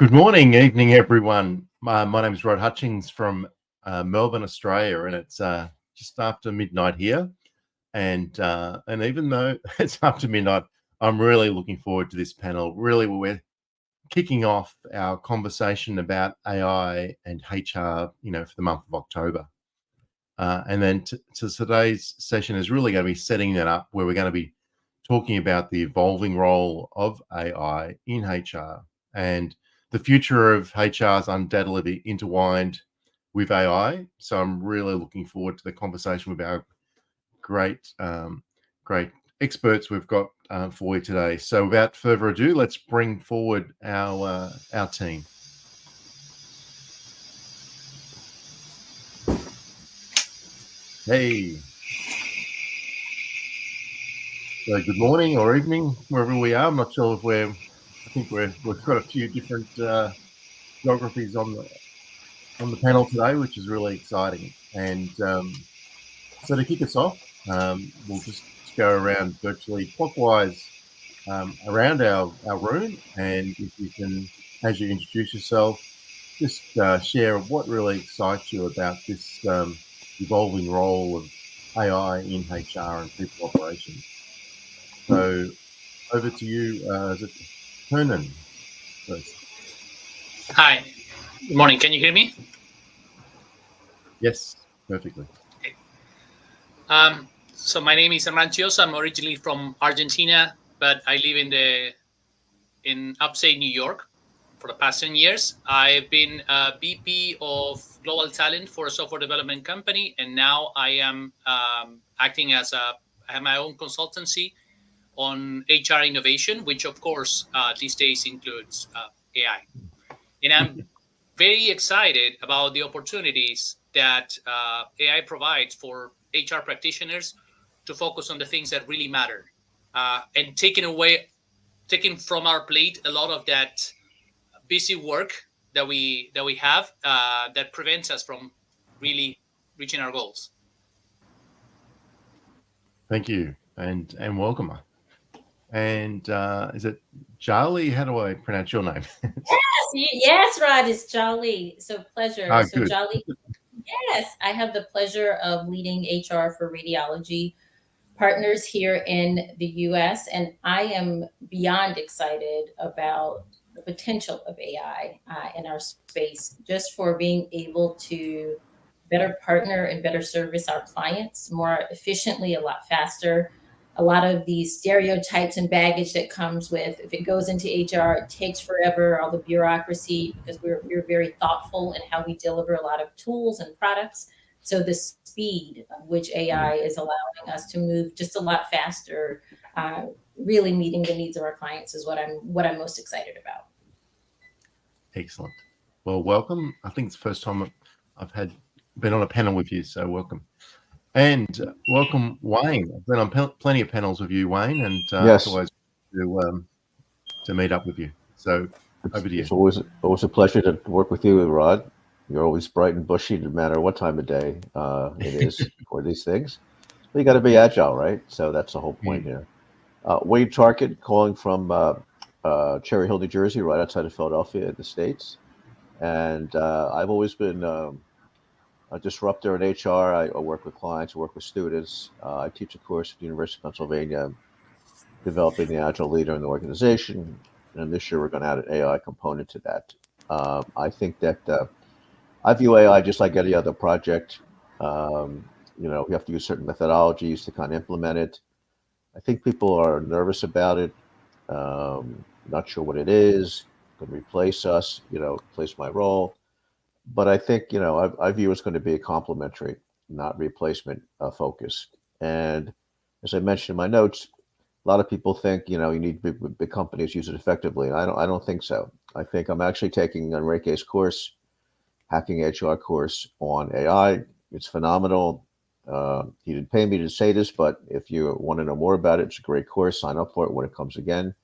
Good morning, evening, everyone. My name is Rod Hutchings from Melbourne, Australia, and it's just after midnight here. And even though it's after midnight, I'm really looking forward to this panel. Really, we're kicking off our conversation about AI and HR, for the month of October. And then today's session is really going to be setting that up, where we're going to be talking about the evolving role of AI in HR. And the future of HR is undoubtedly intertwined with AI. So I'm really looking forward to the conversation with our great, great experts we've got for you today. So without further ado, let's bring forward our team. Hey. So good morning or evening, wherever we are. I'm not sure if I think we've got a few different geographies on the panel today, which is really exciting. And so to kick us off, we'll just go around virtually clockwise around our room. And if you can, as you introduce yourself, just share what really excites you about this evolving role of AI in HR and people operations. So over to you, is it Hernan first? Hi, good morning. Can you hear me? Yes, perfectly. Okay. So my name is Hernan Chiosa. I'm originally from Argentina, but I live in upstate New York for the past 10 years. I've been a VP of global talent for a software development company, and now I am acting I have my own consultancy on HR innovation, which of course these days includes AI. And I'm very excited about the opportunities that AI provides for HR practitioners to focus on the things that really matter, and taking from our plate a lot of that busy work that we have that prevents us from really reaching our goals. Thank you, and welcome. And is it Charlie? How do I pronounce your name? Yes, Rod, it's Jolly. So pleasure. Oh, So good. Jolly, yes, I have the pleasure of leading HR for radiology partners here in the US, and I am beyond excited about the potential of AI in our space, just for being able to better partner and better service our clients more efficiently, a lot faster. A lot of the stereotypes and baggage that comes with, if it goes into HR, it takes forever, all the bureaucracy, because we're very thoughtful in how we deliver a lot of tools and products. So the speed of which AI is allowing us to move just a lot faster, really meeting the needs of our clients, is what I'm most excited about. Excellent. Well, welcome. I think it's the first time I've been on a panel with you, so welcome. And welcome, Wayne. I've been on plenty of panels with you, Wayne, and Yes. it's always to meet up with you. So over to you. It's always a pleasure to work with you, Rod. You're always bright and bushy, no matter what time of day it is for these things. But you got to be agile, right? So that's the whole point here. Wade Tarkin, calling from Cherry Hill, New Jersey, right outside of Philadelphia in the States. And I've always been a disruptor in HR. I work with clients, I work with students. I teach a course at the University of Pennsylvania, developing the agile leader in the organization. And this year we're going to add an AI component to that. I think that I view AI just like any other project. You have to use certain methodologies to kind of implement it. I think people are nervous about it, not sure what it is, could replace us, replace my role. But I think, I view it's going to be a complementary, not replacement focus. And as I mentioned in my notes, a lot of people think, you need big companies use it effectively. And I don't think so. I think I'm actually taking Enrique's course, Hacking HR course on AI. It's phenomenal. He didn't pay me to say this, but if you want to know more about it, it's a great course. Sign up for it when it comes again.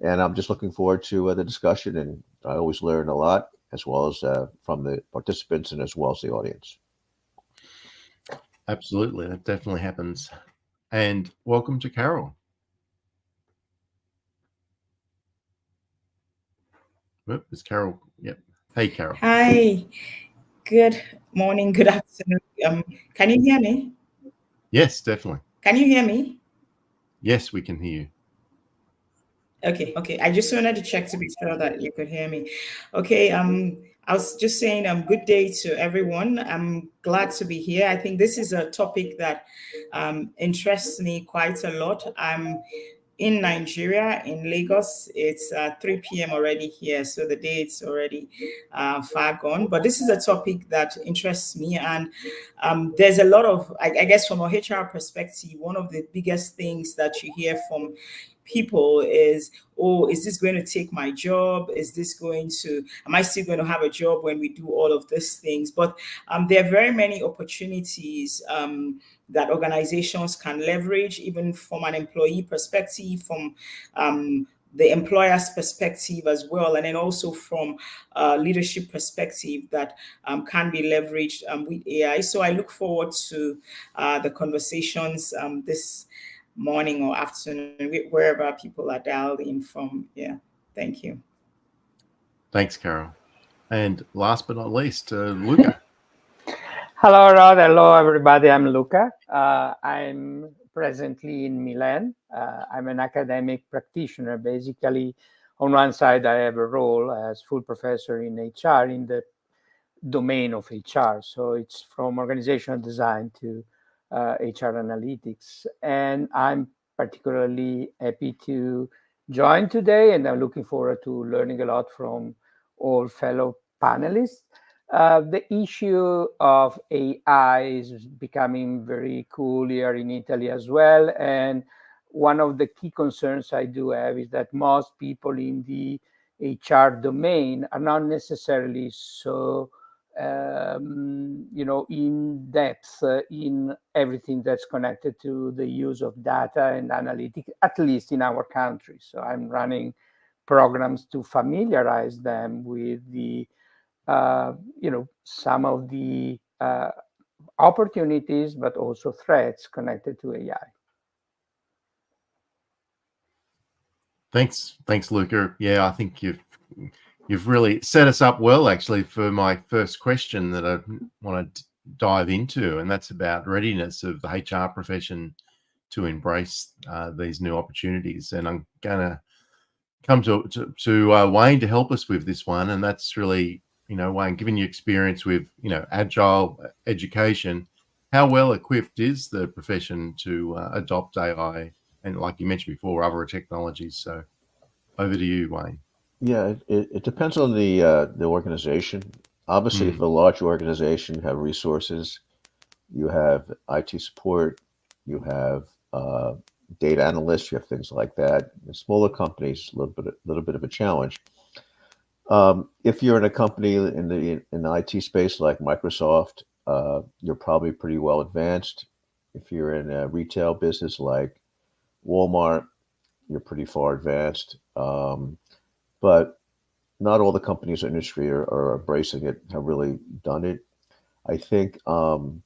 And I'm just looking forward to the discussion. And I always learn a lot, as well as from the participants and as well as the audience. Absolutely, that definitely happens. And welcome to Carol. Whoop, it's Carol. Yep. Hey, Carol. Hi, good morning, good afternoon. Can you hear me? Yes, definitely. Can you hear me? Yes, we can hear you. Okay. I just wanted to check to be sure that you could hear me. Okay, I was just saying good day to everyone. I'm glad to be here. I think this is a topic that interests me quite a lot. I'm in Nigeria, in Lagos. It's 3 p.m. already here, so the day it's already far gone. But this is a topic that interests me, and there's a lot of, I guess, from a HR perspective, one of the biggest things that you hear from people is, oh, is this going to take my job? Am I still going to have a job when we do all of these things? But there are very many opportunities that organizations can leverage, even from an employee perspective, from the employer's perspective as well, and then also from a leadership perspective that can be leveraged with AI. So I look forward to the conversations this morning or afternoon, wherever people are dialed in from. Yeah, thank you. Thanks, Carol. And last but not least, Luca. Hello, Rod. Hello, everybody. I'm Luca. I'm presently in Milan. I'm an academic practitioner. Basically, on one side, I have a role as full professor in HR in the domain of HR. So it's from organizational design to HR analytics. And I'm particularly happy to join today, and I'm looking forward to learning a lot from all fellow panelists. The issue of AI is becoming very cool here in Italy as well. And one of the key concerns I do have is that most people in the HR domain are not necessarily so in depth in everything that's connected to the use of data and analytics, at least in our country. So I'm running programs to familiarize them with the, some of the opportunities, but also threats connected to AI. Thanks, Luca. Yeah, I think you've really set us up well, actually, for my first question that I want to dive into, and that's about readiness of the HR profession to embrace these new opportunities. And I'm going to come to Wayne to help us with this one, and that's really, Wayne, given your experience with, agile education, how well equipped is the profession to adopt AI and, like you mentioned before, other technologies? So over to you, Wayne. Yeah, it depends on the organization. Obviously, if a large organization, you have resources, you have IT support, you have data analysts, you have things like that. In smaller companies, a little bit of a challenge. If you're in a company in the IT space like Microsoft, you're probably pretty well advanced. If you're in a retail business like Walmart, you're pretty far advanced. But not all the companies in the industry are embracing it, have really done it. I think, was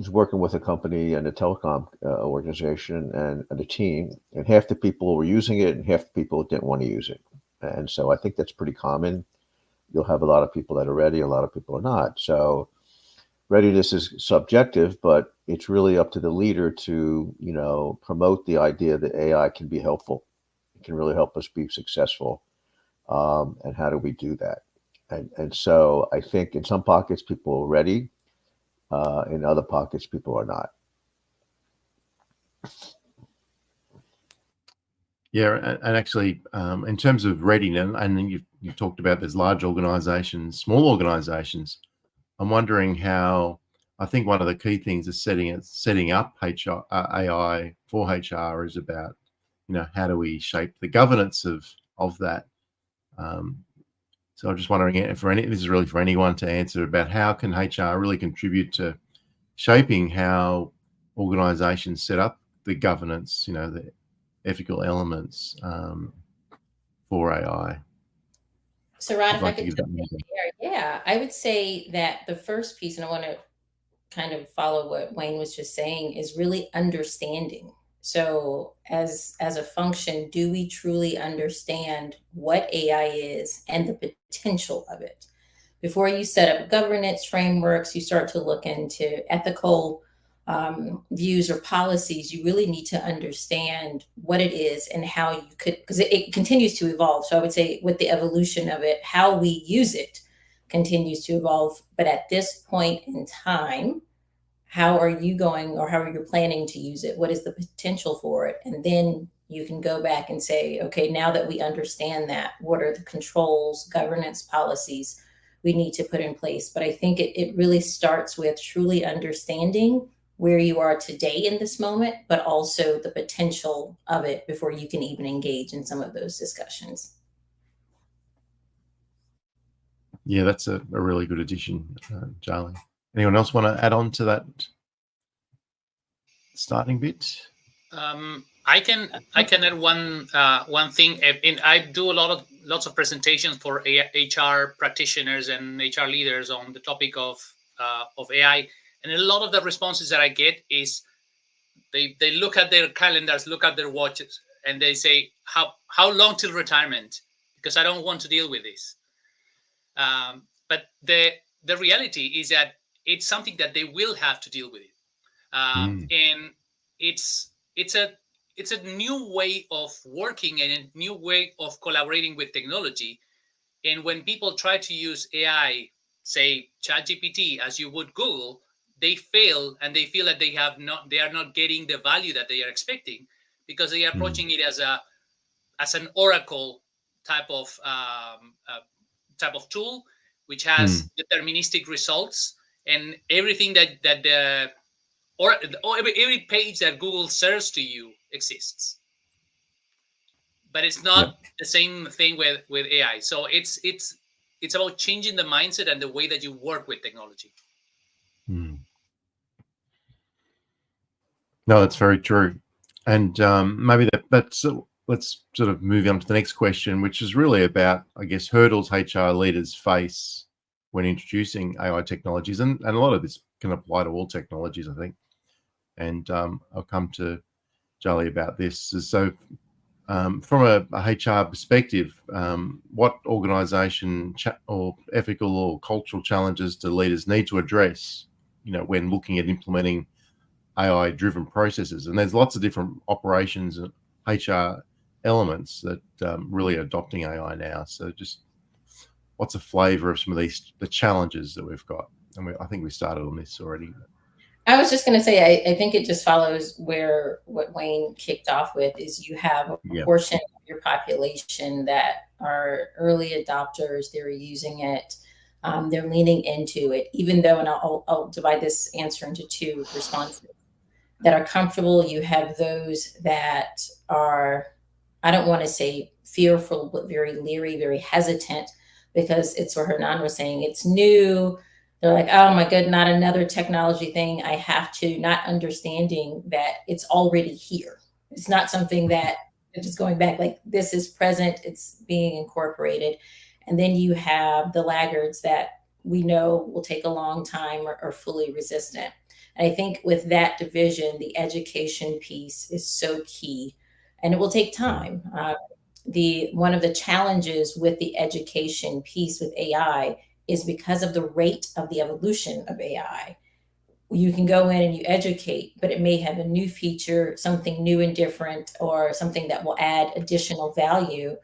working with a company and a telecom organization and a team, and half the people were using it and half the people didn't want to use it. And so I think that's pretty common. You'll have a lot of people that are ready, a lot of people are not. So readiness is subjective, but it's really up to the leader to, promote the idea that AI can be helpful. It can really help us be successful. And how do we do that? And so I think in some pockets, people are ready. In other pockets, people are not. Yeah, and actually, in terms of readiness, and then you've talked about there's large organizations, small organizations. I'm wondering how. I think one of the key things is setting up AI for HR is about, how do we shape the governance of that. So I'm just wondering this is really for anyone to answer about how can HR really contribute to shaping how organizations set up the governance, the ethical elements for AI. So Rod, if I could jump in there, yeah, I would say that the first piece, and I want to kind of follow what Wayne was just saying, is really understanding. So as a function, do we truly understand what AI is and the potential of it? Before you set up governance frameworks, you start to look into ethical views or policies, you really need to understand what it is and how you could, because it continues to evolve. So I would say with the evolution of it, how we use it continues to evolve. But at this point in time, how are you going, or how are you planning to use it? What is the potential for it? And then you can go back and say, okay, now that we understand that, what are the controls, governance policies we need to put in place? But I think it really starts with truly understanding where you are today in this moment, but also the potential of it before you can even engage in some of those discussions. Yeah, that's a really good addition, Charlie. Anyone else want to add on to that starting bit? I can add one thing. And I do lots of presentations for HR practitioners and HR leaders on the topic of AI. And a lot of the responses that I get is they look at their calendars, look at their watches, and they say, how long till retirement? Because I don't want to deal with this. But the reality is that it's something that they will have to deal with it. And it's a new way of working and a new way of collaborating with technology. And when people try to use AI, say ChatGPT, as you would Google, they fail and they feel that they are not getting the value that they are expecting, because they are approaching it as an oracle type of tool, which has deterministic results, and everything every page that Google serves to you exists. But it's not the same thing with AI. So it's about changing the mindset and the way that you work with technology. No, that's very true. And maybe that's let's sort of move on to the next question, which is really about, I guess, hurdles HR leaders face when introducing AI technologies. And a lot of this can apply to all technologies, I think. And I'll come to Charlie about this. So from a HR perspective, what organization or ethical or cultural challenges do leaders need to address, when looking at implementing AI-driven processes? And there's lots of different operations and HR elements that really are adopting AI now. So just what's a flavor of some of the challenges that we've got? And I think we started on this already. I was just going to say, I think it just follows what Wayne kicked off with, is you have a portion of your population that are early adopters. They're using it. They're leaning into it, even though, and I'll divide this answer into two responses, that are comfortable. You have those that are, I don't want to say fearful, but very leery, very hesitant, because it's what Hernan was saying. It's new. They're like, oh my God, not another technology thing. I have to, not understanding that it's already here. It's not something that just going back, like this is present, it's being incorporated. And then you have the laggards that we know will take a long time or are fully resistant. And I think with that division, the education piece is so key, and it will take time. One of the challenges with the education piece with AI is because of the rate of the evolution of AI. You can go in and you educate, but it may have a new feature, something new and different, or something that will add additional value.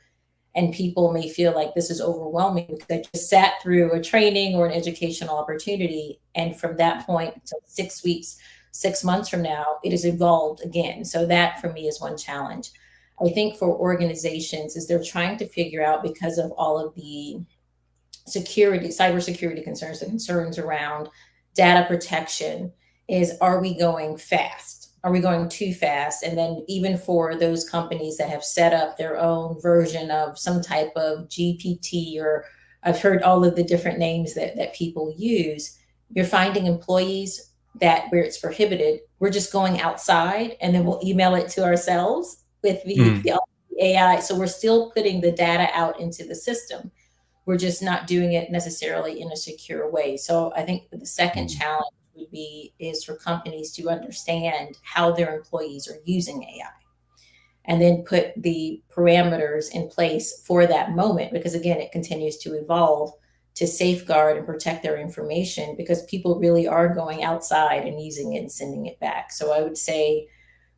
And people may feel like this is overwhelming because I just sat through a training or an educational opportunity. And from that point to 6 weeks, 6 months from now, it has evolved again. So that for me is one challenge. I think for organizations is they're trying to figure out, because of all of the cybersecurity concerns, the concerns around data protection, is, are we going fast? Are we going too fast? And then even for those companies that have set up their own version of some type of GPT, or I've heard all of the different names that people use, you're finding employees that where it's prohibited, we're just going outside and then we'll email it to ourselves with the AI. So we're still putting the data out into the system. We're just not doing it necessarily in a secure way. So I think the second challenge would be is for companies to understand how their employees are using AI and then put the parameters in place for that moment, because again, it continues to evolve to safeguard and protect their information, because people really are going outside and using it and sending it back. So I would say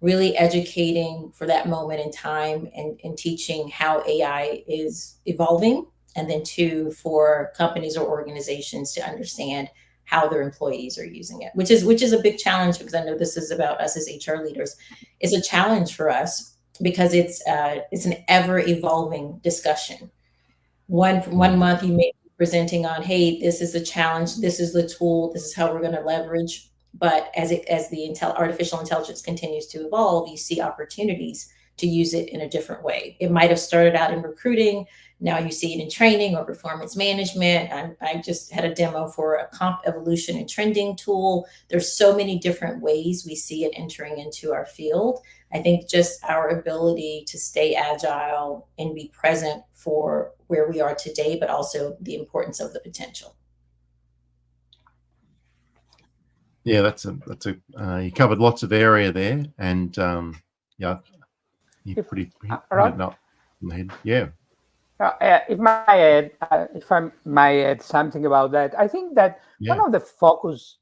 really educating for that moment in time, and teaching how AI is evolving. And then two, for companies or organizations to understand how their employees are using it, which is a big challenge, because I know this is about us as HR leaders. It's a challenge for us because it's an ever evolving discussion. One month you may be presenting on, hey, this is the challenge, this is the tool, this is how we're going to leverage. But as the artificial intelligence continues to evolve, you see opportunities to use it in a different way. It might have started out in recruiting. Now you see it in training or performance management. I just had a demo for a comp evolution and trending tool. There's so many different ways we see it entering into our field. I think just our ability to stay agile and be present for where we are today, but also the importance of the potential. Yeah, that's a you covered lots of area there, and yeah, you pretty hit it up in the head. Yeah. If I may add something about that, I think that one of the focus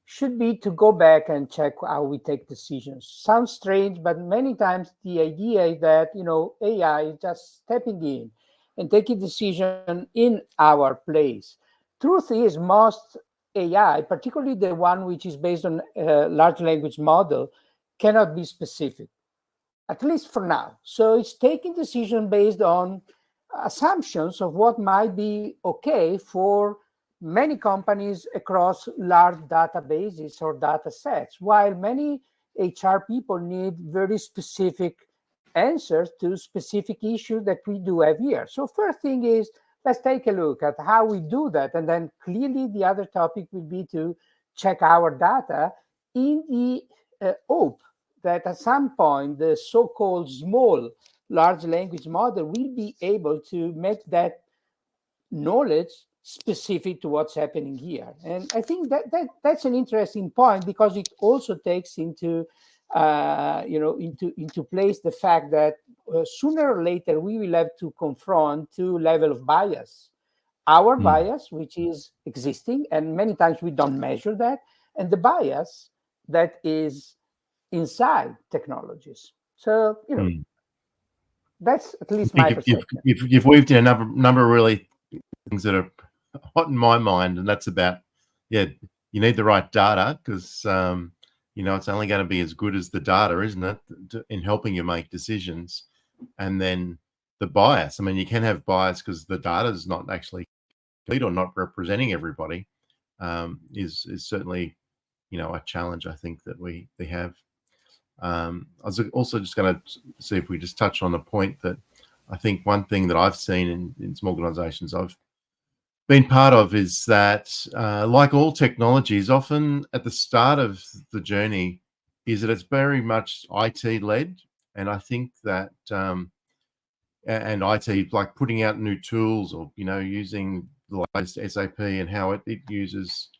should be to go back and check how we take decisions. Sounds strange, but many times the idea is that, AI is just stepping in and taking decision in our place. Truth is, most AI, particularly the one which is based on a large language model, cannot be specific, at least for now. So it's taking decision based on assumptions of what might be okay for many companies across large databases or data sets, while many HR people need very specific answers to specific issues that we do have here. So first thing is, let's take a look at how we do that. And then clearly the other topic will be to check our data in the hope that at some point the so-called small large language model will be able to make that knowledge specific to what's happening here. And I think that's an interesting point, because it also takes into place the fact that sooner or later we will have to confront two levels of bias. Our bias, which is existing, and many times we don't measure that, and the bias that is inside technologies. So, that's at least my perspective. You've weaved in a number of really things that are hot in my mind, and that's about, you need the right data, because it's only going to be as good as the data, isn't it, in helping you make decisions. And then the bias. I mean, you can have bias because the data is not actually complete or not representing everybody. Is certainly, a challenge I think that we have. I was also just going to see if we just touch on the point that I think one thing that I've seen in some organizations I've been part of is that, like all technologies, often at the start of the journey is that it's very much IT led. And I think that, and IT, like putting out new tools or, using the latest SAP and how it uses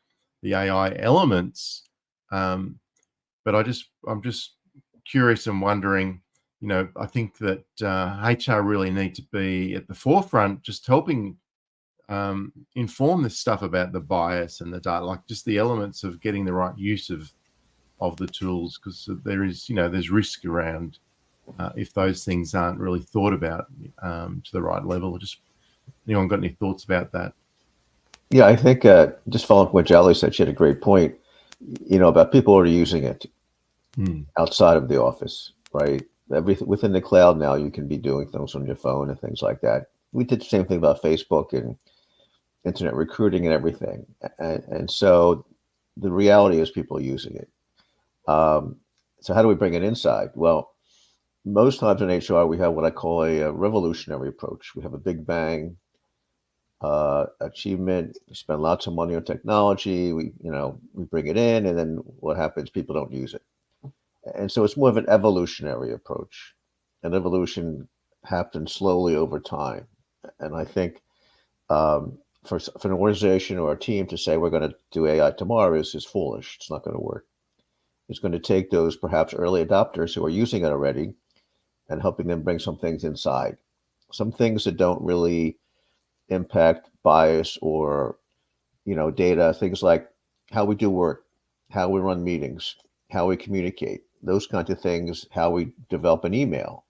the AI elements. But I'm just curious and wondering, I think that HR really need to be at the forefront, just helping inform this stuff about the bias and the data, like just the elements of getting the right use of the tools, because there is, there's risk around if those things aren't really thought about to the right level. Just anyone got any thoughts about that? Yeah, I think just following up what Jolly said, she had a great point, about people already using it outside of the office, right? Everything within the cloud now, you can be doing things on your phone and things like that. We did the same thing about Facebook and internet recruiting and everything. And so the reality is people are using it. So how do we bring it inside? Well, most times in HR, we have what I call a revolutionary approach. We have a big bang achievement. We spend lots of money on technology. We bring it in, and then what happens? People don't use it. And so it's more of an evolutionary approach. And evolution happens slowly over time. And I think for an organization or a team to say we're going to do AI tomorrow is foolish. It's not going to work. It's going to take those perhaps early adopters who are using it already and helping them bring some things inside, some things that don't really impact bias or, data, things like how we do work, how we run meetings, how we communicate, those kinds of things, how we develop an email,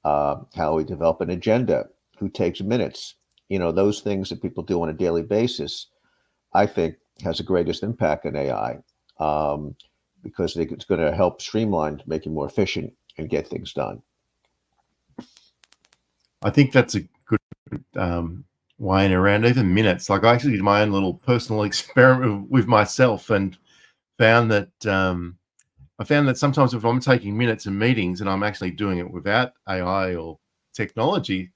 how we develop an agenda, who takes minutes, those things that people do on a daily basis, I think has the greatest impact in AI, because it's going to help streamline, make you more efficient and get things done. I think that's a good way in around even minutes. Like I actually did my own little personal experiment with myself and found that sometimes if I'm taking minutes in meetings and I'm actually doing it without AI or technology,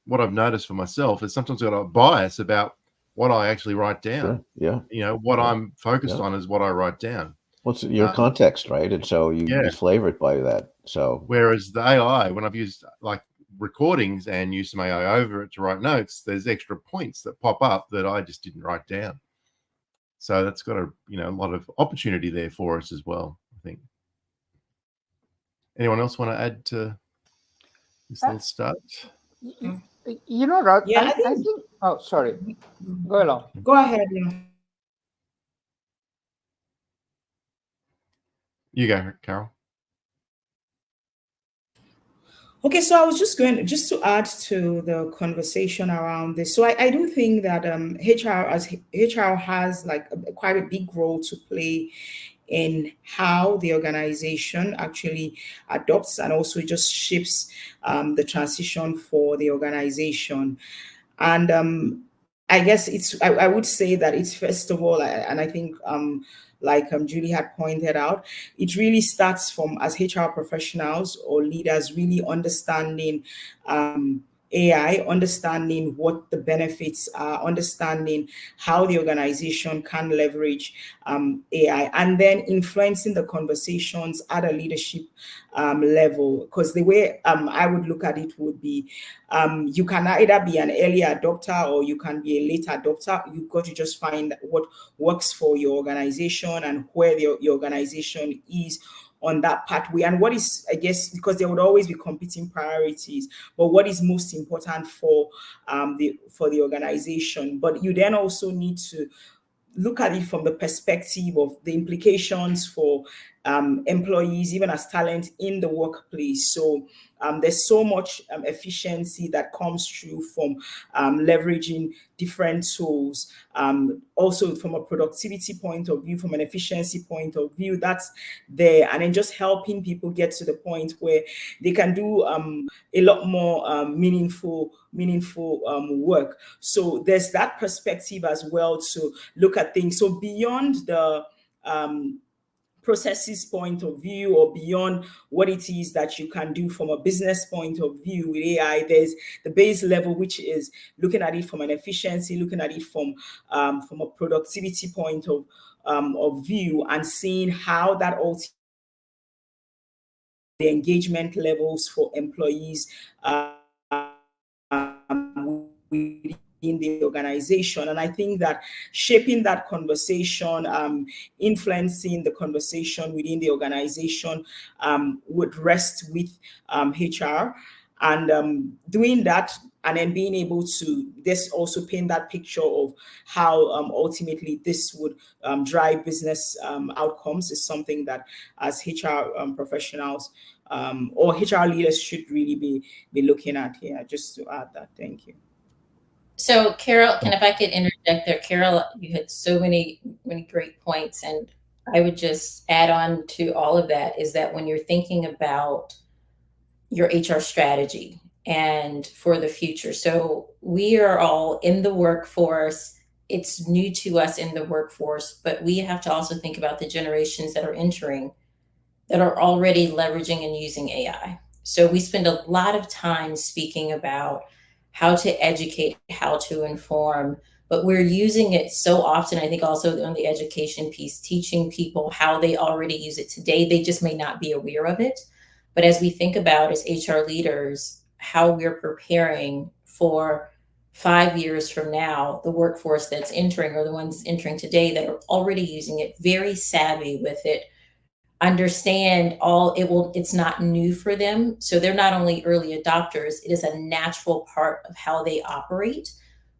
what I've noticed for myself is sometimes I've got a bias about what I actually write down. Yeah. What I'm focused on is what I write down. Well, it's your context, right? And so you flavor it by that. So whereas the AI, when I've used like recordings and used some AI over it to write notes, there's extra points that pop up that I just didn't write down. So that's got a lot of opportunity there for us as well, I think. Anyone else want to add to this little start? Rod, Yeah, I think. Oh, sorry. Go along. Go ahead. You go, Carol. Okay, so I was just to add to the conversation around this. So I do think that HR has like quite a big role to play in how the organization actually adopts and also just shapes the transition for the organization. And I guess I would say that it's first of all, and I think like Julie had pointed out, it really starts from as HR professionals or leaders really understanding AI, understanding what the benefits are, understanding how the organization can leverage AI, and then influencing the conversations at a leadership level. Because the way I would look at it would be you can either be an early adopter or you can be a late adopter. You've got to just find what works for your organization and where your organization is on that pathway, and what is, I guess, because there would always be competing priorities, but what is most important for the organization. But you then also need to look at it from the perspective of the implications for employees, even as talent in the workplace. So there's so much efficiency that comes through from leveraging different tools. Also from a productivity point of view, from an efficiency point of view, that's there. And then just helping people get to the point where they can do a lot more meaningful work. So there's that perspective as well to look at things. So beyond the processes point of view, or beyond what it is that you can do from a business point of view with AI, there's the base level, which is looking at it from an efficiency, looking at it from a productivity point of view, and seeing how that ultimately the engagement levels for employees in the organization. And I think that shaping that conversation, influencing the conversation within the organization would rest with HR. And doing that, and then being able to this also paint that picture of how ultimately this would drive business outcomes is something that as HR professionals or HR leaders should really be looking at here. Just to add that. Thank you. So Carol, if I could interject there, Carol, you had so many great points, and I would just add on to all of that is that when you're thinking about your HR strategy and for the future, so we are all in the workforce. It's new to us in the workforce, but we have to also think about the generations that are entering that are already leveraging and using AI. So we spend a lot of time speaking about how to educate, how to inform, but we're using it so often. I think also on the education piece, teaching people how they already use it today. They just may not be aware of it. But as we think about as HR leaders, how we're preparing for 5 years from now, the workforce that's entering or the ones entering today that are already using it, very savvy with it, understand it's not new for them. So they're not only early adopters, it is a natural part of how they operate.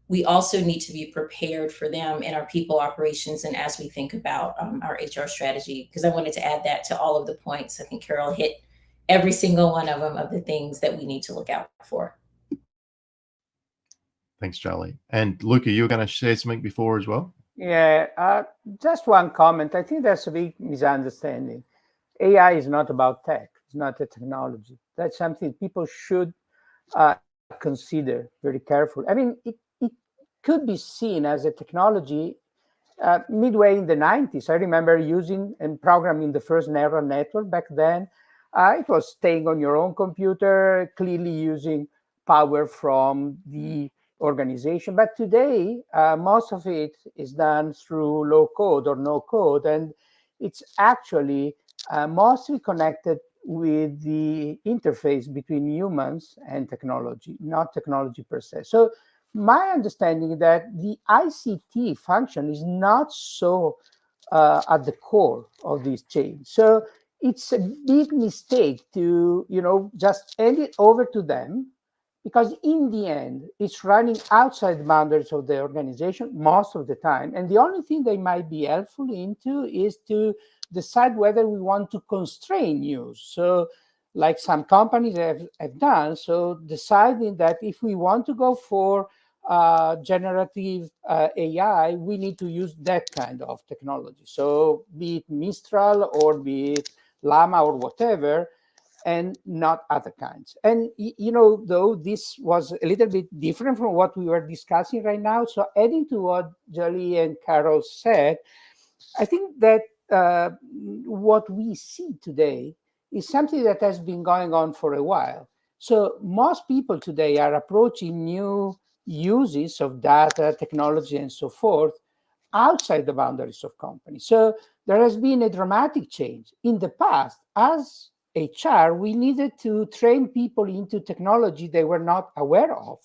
We also need to be prepared for them in our people operations and as we think about our HR strategy, because I wanted to add that to all of the points. I think Carol hit every single one of them, of the things that we need to look out for. Thanks, Charlie. And Luca, you were going to share something before as well? Yeah, just one comment. I think there's a big misunderstanding. AI is not about tech. It's not a technology. That's something people should consider very carefully. I mean, it could be seen as a technology midway in the 90s. I remember using and programming the first neural network back then. It was staying on your own computer, clearly using power from the organization. But today, most of it is done through low code or no code. And it's actually mostly connected with the interface between humans and technology, not technology per se. So my understanding is that the ICT function is not so at the core of this change. So it's a big mistake to, just hand it over to them, because in the end, it's running outside the boundaries of the organization most of the time. And the only thing they might be helpful into is to decide whether we want to constrain use. So like some companies have done, so deciding that if we want to go for generative AI, we need to use that kind of technology. So be it Mistral or be it Llama or whatever, and not other kinds. And, though this was a little bit different from what we were discussing right now, so adding to what Jolie and Carol said, I think that what we see today is something that has been going on for a while. So most people today are approaching new uses of data, technology, and so forth outside the boundaries of companies. So there has been a dramatic change. In the past, as HR, we needed to train people into technology they were not aware of.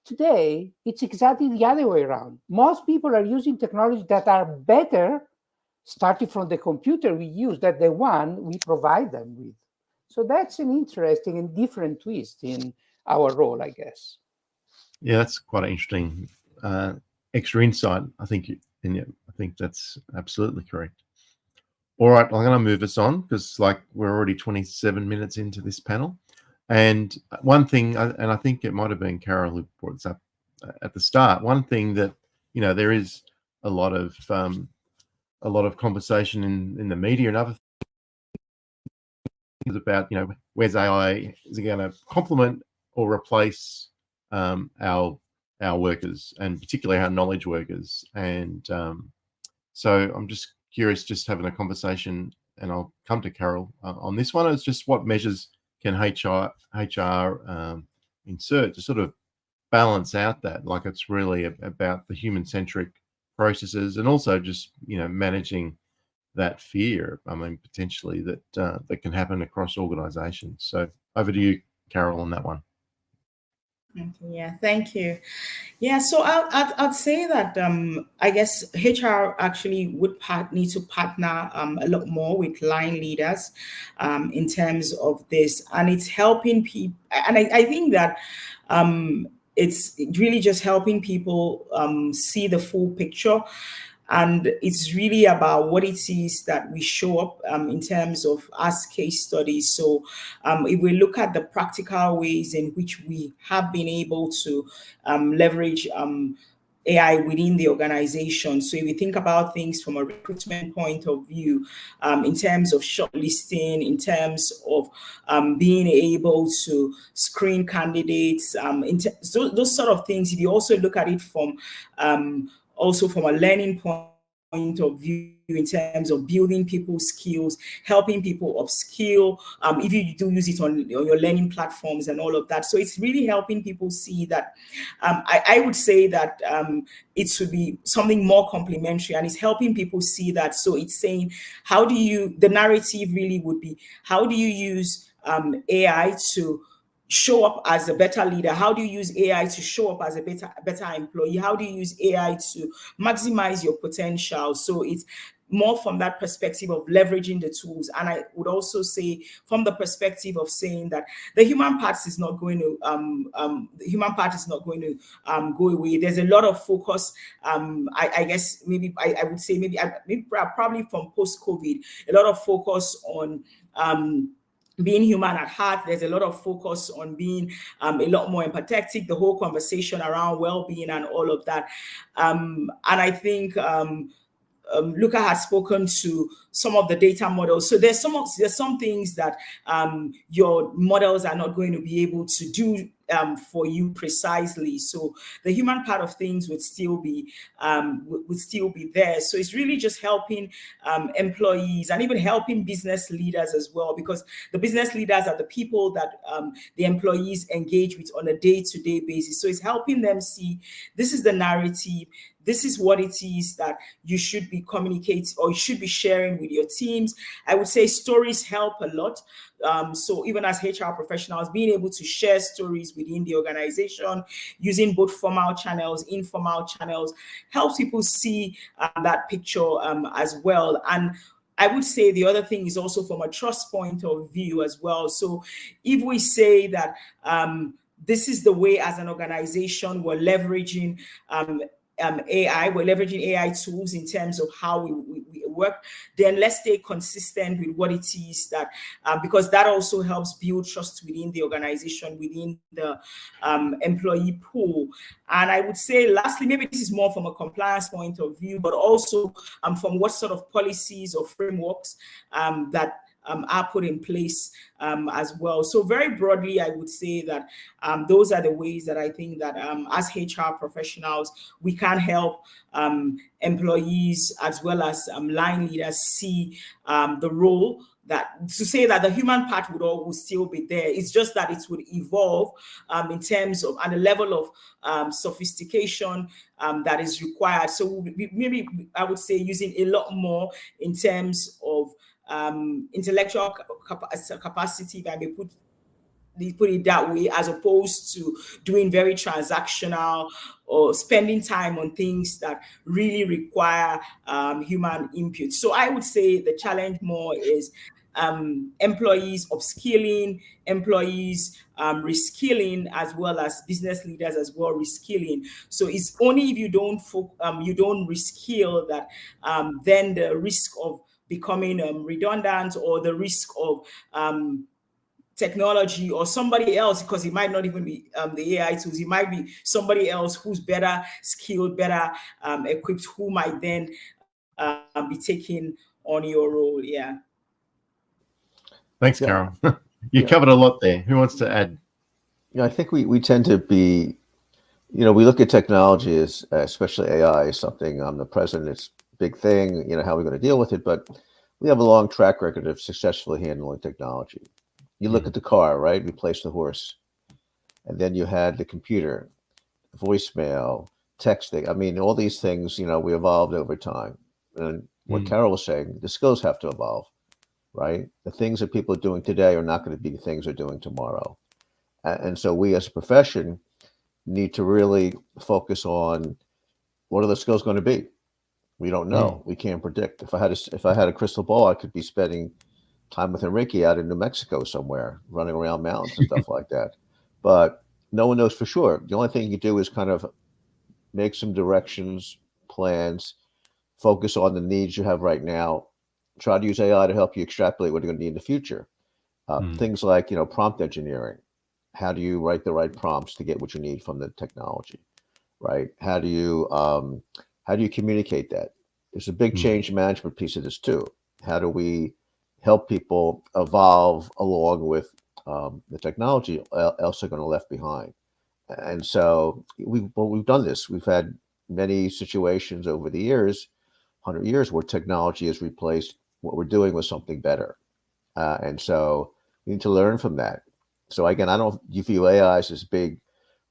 Today, it's exactly the other way around. Most people are using technologies that are better, starting from the computer we use, than the one we provide them with. So that's an interesting and different twist in our role, I guess. Yeah, that's quite an interesting extra insight. I think that's absolutely correct. All right, I'm going to move us on because we're already 27 minutes into this panel. And one thing, and I think it might have been Carol who brought this up at the start. One thing that there is a lot of conversation in the media and other things about where's AI, is it going to complement or replace our workers, and particularly our knowledge workers. And so I'm just curious, just having a conversation, and I'll come to Carol on this one. It's just what measures can HR insert to sort of balance out that, it's really about the human-centric processes, and also just managing that fear. I mean, potentially that can happen across organizations. So over to you, Carol, on that one. Yeah, thank you. Yeah, so I'd say that I guess HR actually would need to partner a lot more with line leaders in terms of this, and it's helping people. And I think that it's really just helping people see the full picture. And it's really about what it is that we show up in terms of as case studies. So if we look at the practical ways in which we have been able to leverage AI within the organization. So if you think about things from a recruitment point of view, in terms of shortlisting, in terms of being able to screen candidates, those sort of things, if you also look at it from also from a learning point of view, in terms of building people's skills, helping people upskill, if you do use it on your learning platforms and all of that. So it's really helping people see that. I would say that it should be something more complementary, and it's helping people see that. So it's saying, the narrative really would be, how do you use AI to show up as a better leader? How do you use AI to show up as a better employee? How do you use AI to maximize your potential? So it's more from that perspective of leveraging the tools. And I would also say from the perspective of saying that the human part is not going to go away. There's a lot of focus. I guess maybe I would say maybe probably from post-COVID, a lot of focus on being human at heart. There's a lot of focus on being a lot more empathetic, the whole conversation around well-being and all of that. And I think Luca has spoken to some of the data models. So there's some things that your models are not going to be able to do for you precisely. So the human part of things would still be there. So it's really just helping employees and even helping business leaders as well, because the business leaders are the people that the employees engage with on a day-to-day basis. So it's helping them see this is the narrative. This is what it is that you should be communicating or you should be sharing with your teams. I would say stories help a lot. So even as HR professionals, being able to share stories within the organization, using both formal channels, informal channels, helps people see that picture as well. And I would say the other thing is also from a trust point of view as well. So if we say that this is the way as an organization we're leveraging AI, we're leveraging AI tools in terms of how we work, then let's stay consistent with what it is that, because that also helps build trust within the organization, within the employee pool. And I would say lastly, maybe this is more from a compliance point of view, but also from what sort of policies or frameworks that are put in place as well. So very broadly, I would say that those are the ways that I think that as HR professionals, we can help employees as well as line leaders see the role that, to say that the human part would still be there. It's just that it would evolve in terms of and the level of sophistication that is required. So maybe I would say using a lot more in terms of intellectual capacity, if I may put it that way, as opposed to doing very transactional or spending time on things that really require human input. So I would say the challenge more is employees upskilling, employees reskilling, as well as business leaders as well reskilling. So it's only if you don't reskill that then the risk of becoming redundant, or the risk of technology or somebody else, because it might not even be the AI tools, it might be somebody else who's better skilled, better equipped, who might then be taking on your role. Yeah. Thanks, Carol. You covered a lot there. Who wants to add? Yeah, I think we tend to be, we look at technology as, especially AI, as something omnipresent. It's a big thing, how are we going to deal with it? But we have a long track record of successfully handling technology. You look at the car, right? Replace the horse. And then you had the computer, voicemail, texting. I mean, all these things, we evolved over time. And what Carol was saying, the skills have to evolve, right? The things that people are doing today are not going to be the things they're doing tomorrow. And so we as a profession need to really focus on what are the skills going to be. We don't know. We can't predict. If I had a crystal ball, I could be spending time with Enrique out in New Mexico somewhere, running around mountains and stuff like that. But no one knows for sure. The only thing you do is kind of make some directions, plans, focus on the needs you have right now. Try to use AI to help you extrapolate what you're going to need in the future. Things like, prompt engineering. How do you write the right prompts to get what you need from the technology, right? How do you communicate that? There's a big change management piece of this too. How do we help people evolve along with the technology, else they're going to left behind? And so we've done this. We've had many situations over the years, 100 years, where technology has replaced what we're doing with something better. And so we need to learn from that. So again, I don't view AI as this big,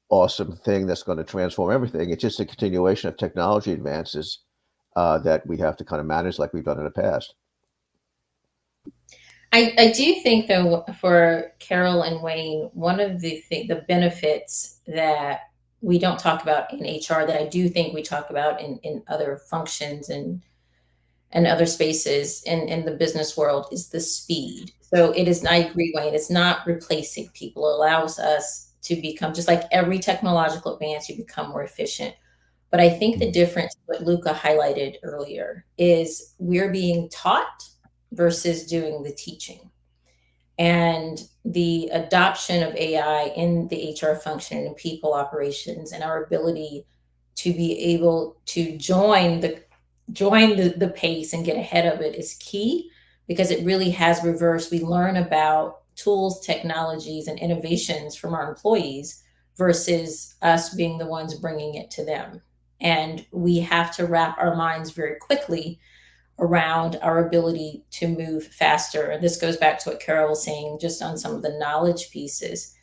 awesome thing that's going to transform everything. It's just a continuation of technology advances that we have to kind of manage like we've done in the past. I do think, though, for Carol and Wayne, one of the benefits that we don't talk about in HR that I do think we talk about in other functions and other spaces in the business world is the speed. So it is, I agree, Wayne, it's not replacing people. It allows us to become, just like every technological advance, you become more efficient. But I think the difference, what Luca highlighted earlier, is we're being taught versus doing the teaching. And the adoption of AI in the HR function and people operations, and our ability to be able to join the pace and get ahead of it is key, because it really has reversed. We learn about tools, technologies, and innovations from our employees versus us being the ones bringing it to them. And we have to wrap our minds very quickly around our ability to move faster. And this goes back to what Carol was saying, just on some of the knowledge pieces.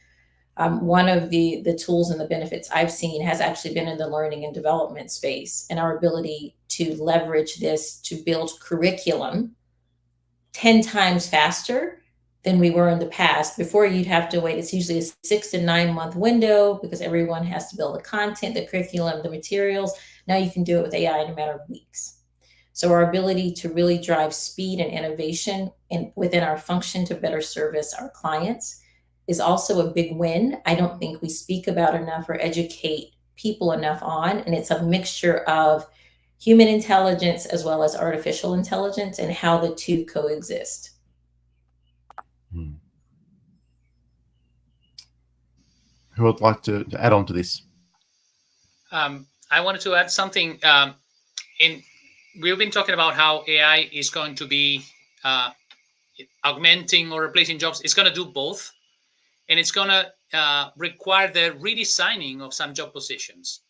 One of the tools and the benefits I've seen has actually been in the learning and development space, and our ability to leverage this to build curriculum 10 times faster than we were in the past. Before, you'd have to wait. It's usually a 6 to 9 month window because everyone has to build the content, the curriculum, the materials. Now you can do it with AI in a matter of weeks. So our ability to really drive speed and innovation within our function to better service our clients is also a big win. I don't think we speak about enough or educate people enough on, and it's a mixture of human intelligence as well as artificial intelligence and how the two coexist. Who would like to add on to this? I wanted to add something. We've been talking about how AI is going to be augmenting or replacing jobs. It's going to do both, and it's going to require the redesigning of some job positions.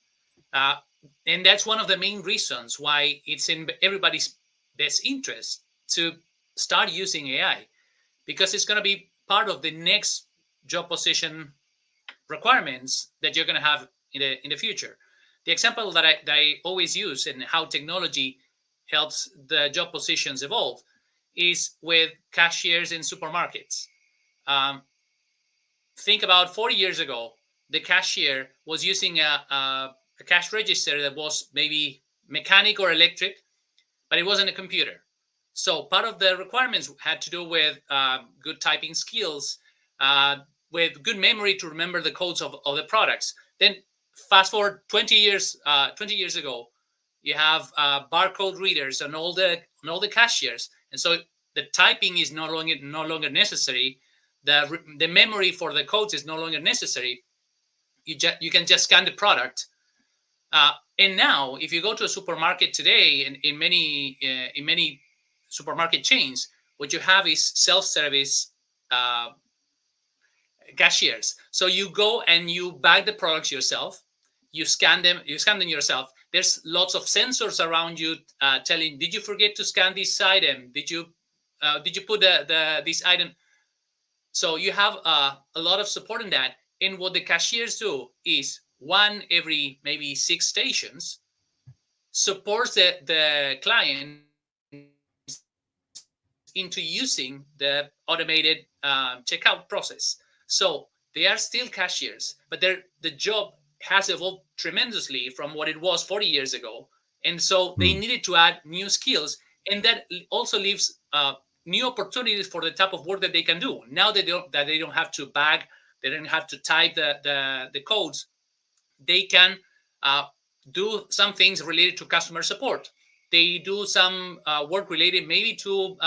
And that's one of the main reasons why it's in everybody's best interest to start using AI, because it's going to be part of the next job position requirements that you're going to have in the future. The example that I always use and how technology helps the job positions evolve is with cashiers in supermarkets. Think about 40 years ago, the cashier was using a cash register that was maybe mechanic or electric, but it wasn't a computer. So part of the requirements had to do with good typing skills, with good memory to remember the codes of the products. Then fast forward 20 years ago, you have barcode readers on all the cashiers, and so the typing is no longer necessary. The memory for the codes is no longer necessary. You can just scan the product. And now, if you go to a supermarket today, in many supermarket chains, what you have is self-service cashiers. So you go and you bag the products yourself. You scan them yourself. There's lots of sensors around you telling, did you forget to scan this item? Did you put this item? So you have a lot of support in that. And what the cashiers do is, one every maybe 6 stations, supports the client into using the automated checkout process. So they are still cashiers, but the job has evolved tremendously from what it was 40 years ago. And so they needed to add new skills, and that also leaves new opportunities for the type of work that they can do. Now they don't have to bag, they don't have to type the codes. They can do some things related to customer support. They do some work related maybe to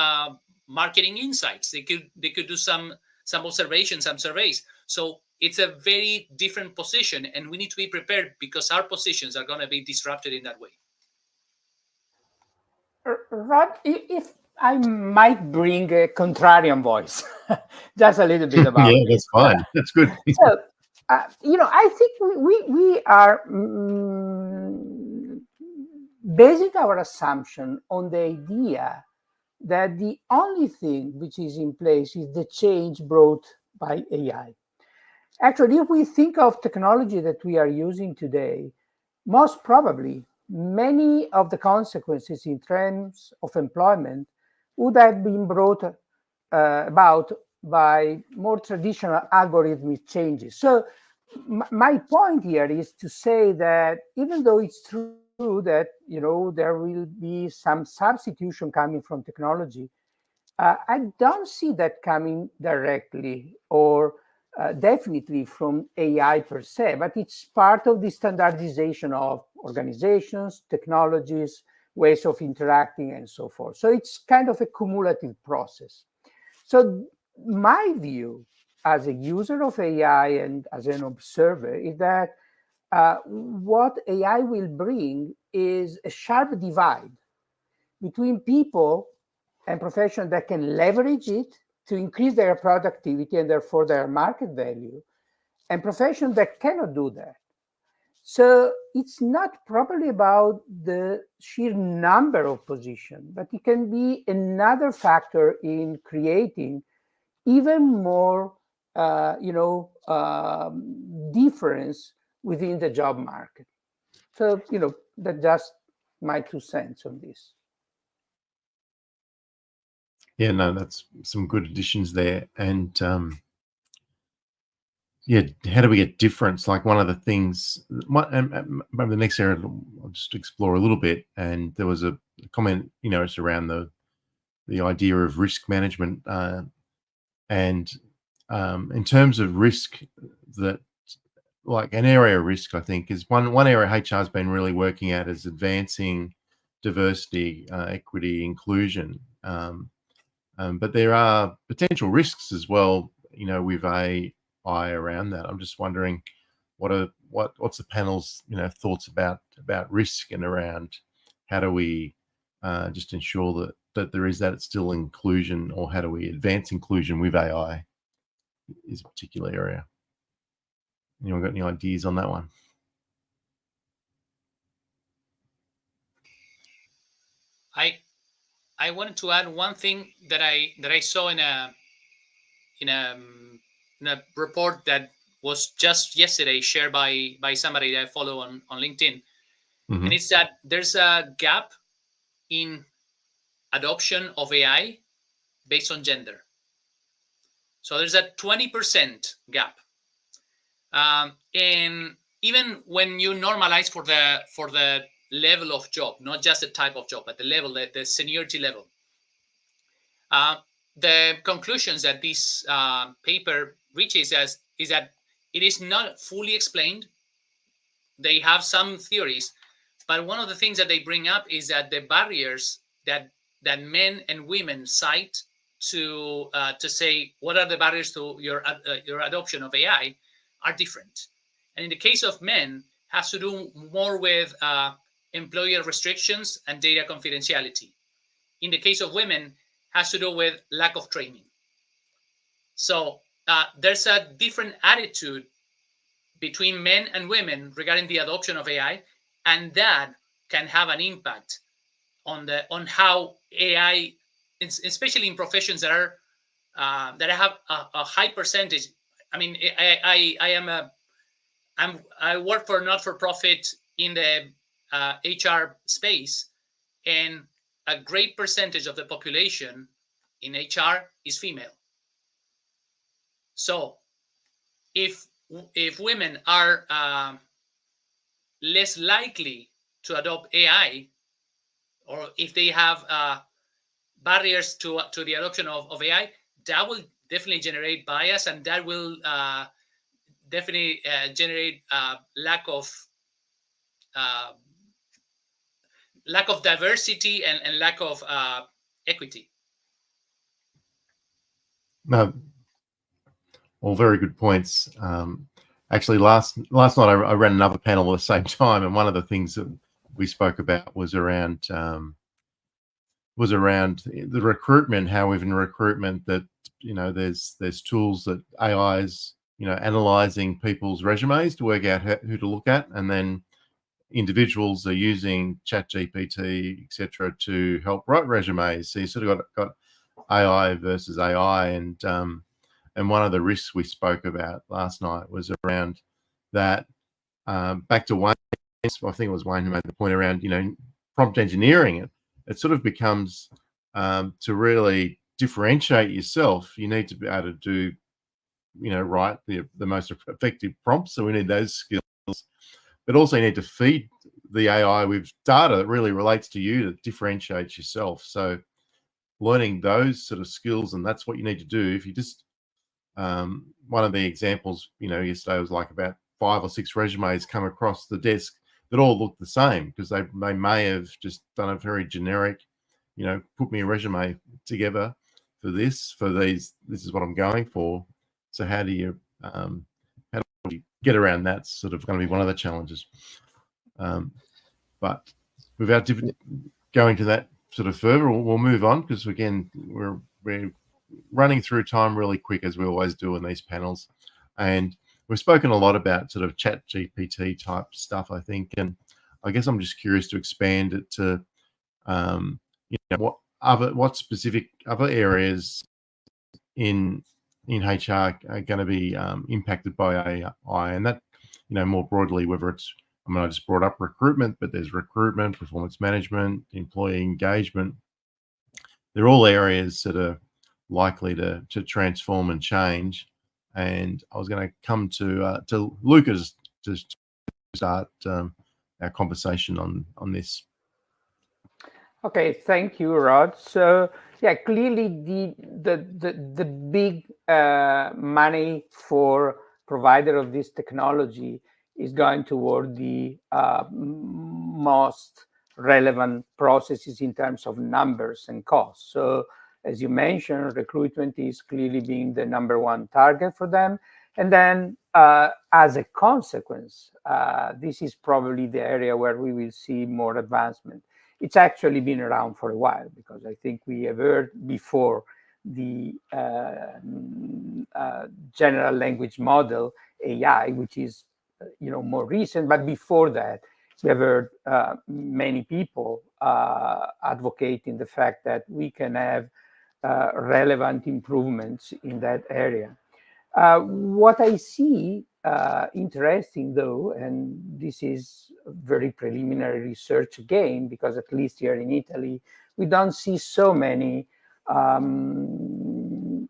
marketing insights. They could do some observations, some surveys. So it's a very different position, and we need to be prepared because our positions are going to be disrupted in that way. Rod, if I might bring a contrarian voice, just a little bit about yeah, that's fine. That's good. So, I think we are basing our assumption on the idea that the only thing which is in place is the change brought by AI. Actually, if we think of technology that we are using today, most probably many of the consequences in terms of employment would have been brought about by more traditional algorithmic changes. So my point here is to say that even though it's true that there will be some substitution coming from technology, I don't see that coming directly or definitely from AI per se, but it's part of the standardization of organizations, technologies, ways of interacting, and so forth. So it's kind of a cumulative process. So my view as a user of AI and as an observer is that what AI will bring is a sharp divide between people and professions that can leverage it to increase their productivity and therefore their market value, and professions that cannot do that. So it's not probably about the sheer number of positions, but it can be another factor in creating even more, difference within the job market. So, that's just my 2 cents on this. Yeah, no, that's some good additions there. And yeah, how do we get difference? Like one of the things, maybe the next area I'll just explore a little bit. And there was a comment, it's around the idea of risk management. And in terms of risk, that like an area of risk, I think, is one area HR has been really working at is advancing diversity, equity, inclusion. But there are potential risks as well, with AI around that. I'm just wondering what's the panel's thoughts about risk and around how do we just ensure that there is that still inclusion, or how do we advance inclusion with AI is a particular area. Anyone got any ideas on that one? I wanted to add one thing that I saw in a report that was just yesterday shared by somebody that I follow on LinkedIn. Mm-hmm. And it's that there's a gap in adoption of AI based on gender. So there's a 20% gap. And even when you normalize for the level of job, not just the type of job, but the level, the seniority level, the conclusions that this paper reaches is that it is not fully explained. They have some theories, but one of the things that they bring up is that the barriers that men and women cite to say what are the barriers to your adoption of AI are different. And in the case of men, has to do more with employer restrictions and data confidentiality. In the case of women, has to do with lack of training. So there's a different attitude between men and women regarding the adoption of AI, and that can have an impact on how AI, especially in professions that are that have a high percentage. I mean, I work for a not-for-profit in the HR space, and a great percentage of the population in HR is female. So if women are less likely to adopt AI, or if they have barriers to the adoption of AI, that will definitely generate bias, and that will definitely generate lack of diversity and lack of equity. No, all very good points. Actually, last night I ran another panel at the same time, and one of the things that we spoke about was around the recruitment. How even recruitment that there's tools that AI is analyzing people's resumes to work out who to look at, and then individuals are using ChatGPT, etc., to help write resumes. So you sort of got AI versus AI, and one of the risks we spoke about last night was around that. Back to Wayne, I think it was Wayne who made the point around prompt engineering. It sort of becomes to really differentiate yourself, you need to be able to do, write the most effective prompts. So we need those skills, but also you need to feed the AI with data that really relates to you, that differentiates yourself. So learning those sort of skills, and that's what you need to do. If you just, one of the examples, yesterday was like about 5 or 6 resumes come across the desk that all look the same, because they may have just done a very generic, put me a resume together for these, this is what I'm going for. So how do you get around that? Sort of going to be one of the challenges. But without going to that sort of further, we'll move on, because again, we're running through time really quick, as we always do in these panels. And we've spoken a lot about sort of chat GPT type stuff, I think. And I guess I'm just curious to expand it to, what specific other areas in HR are going to be impacted by AI, and that, more broadly, whether it's, I just brought up recruitment, but there's recruitment, performance management, employee engagement. They're all areas that are likely to transform and change. And I was going to come to Lucas to start our conversation on this. Okay, thank you, Rod. So yeah, clearly the big money for provider of this technology is going toward the most relevant processes in terms of numbers and costs. So as you mentioned, recruitment is clearly being the #1 target for them. And then as a consequence, this is probably the area where we will see more advancement. It's actually been around for a while, because I think we have heard before the general language model, AI, which is more recent. But before that, we have heard many people advocating the fact that we can have relevant improvements in that area. What I see interesting, though, and this is very preliminary research again, because at least here in Italy, we don't see so many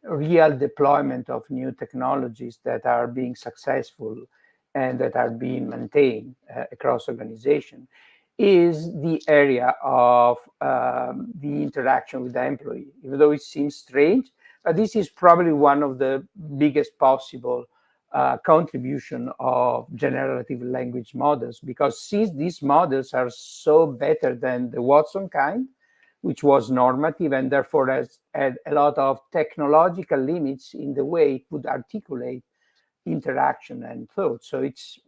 real deployment of new technologies that are being successful and that are being maintained across organization, is the area of the interaction with the employee. Even though it seems strange, but this is probably one of the biggest possible contribution of generative language models, because since these models are so better than the Watson kind, which was normative and therefore has had a lot of technological limits in the way it would articulate interaction and thought. So it's,